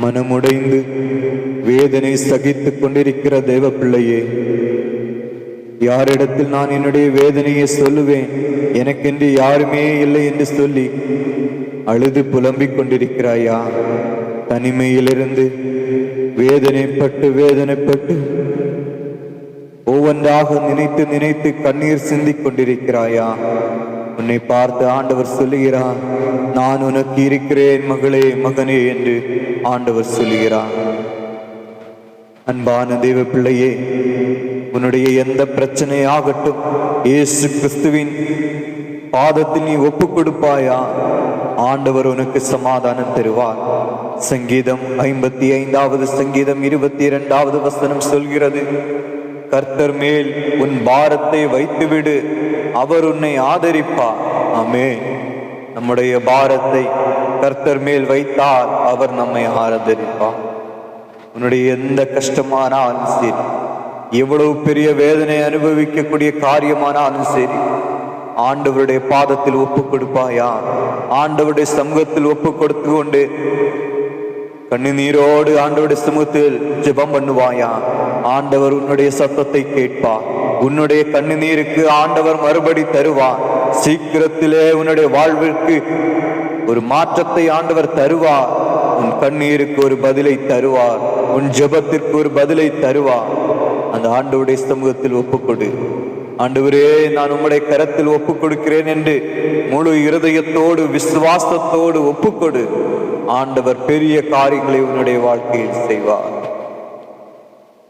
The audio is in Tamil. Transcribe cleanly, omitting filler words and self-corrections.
மனமுடைந்து வேதனை சகித்துக் கொண்டிருக்கிற தேவ பிள்ளையே, யாரிடத்தில் நான் என்னுடைய வேதனையை சொல்லுவேன், எனக்கென்று யாருமே இல்லை என்று சொல்லி அழுது புலம்பிக் கொண்டிருக்கிறாயா? தனிமையிலிருந்து வேதனைப்பட்டு ஒவ்வொன்றாக நினைத்து நினைத்து கண்ணீர் சிந்திக் கொண்டிருக்கிறாயா? உன்னை பார்த்து ஆண்டவர் சொல்லுகிறார், நான் உனக்கு இருக்கிறேன் மகளே, மகனே என்று ஆண்டவர் சொல்லுகிறார். அன்பான தேவ பிள்ளையே, உன்னுடைய எந்த பிரச்சனையாகட்டும் இயேசு கிறிஸ்துவின் பாதத்தில் நீ ஒப்புக் கொடுப்பாயா? ஆண்டவர் உனக்கு சமாதானம் தருவார். சங்கீதம் 55வது சங்கீதம் 22வது வசனம் சொல்கிறது, கர்த்தர் மேல் உன் பாரத்தை வைத்துவிடு, அவர் உன்னை ஆதரிப்பார். ஆமென். நம்முடைய பாரத்தை கர்த்தர் மேல் வைத்தால் அவர் நம்மை ஆதரிப்பார். உன்னுடைய எந்த கஷ்டமானாலும் சரி, எவ்வளவு பெரிய வேதனை அனுபவிக்கக்கூடிய காரியமானாலும் சரி, ஆண்டவருடைய பாதத்தில் ஒப்பு கொடுப்பாயா? ஆண்டவருடைய சமூகத்தில் ஒப்பு கொடுத்து கொண்டு கண்ணீரோடு ஆண்டவருடைய சமூகத்தில் ஜெபம் பண்ணுவாயா? ஆண்டவர் உன்னுடைய சத்தத்தை கேட்பார். உன்னுடைய கண்ணீருக்கு ஆண்டவர் மறுபடி தருவார். சீக்கிரத்திலே உன்னுடைய வாழ்விற்கு ஒரு மாற்றத்தை ஆண்டவர் தருவார். உன் கண்ணீருக்கு ஒரு பதிலை தருவார். உன் ஜெபத்திற்கு ஒரு பதிலை தருவார். அந்த ஆண்டவருடைய சமூகத்தில் ஒப்புக்கொடு. ஆண்டவரே, நான் உம்முடைய கரத்தில் ஒப்புக் கொடுக்கிறேன் என்று முழு இருதயத்தோடு விசுவாசத்தோடு ஒப்புக்கொடு. ஆண்டவர் பெரிய காரியங்களை உன்னுடைய வாழ்க்கையில் செய்வார்.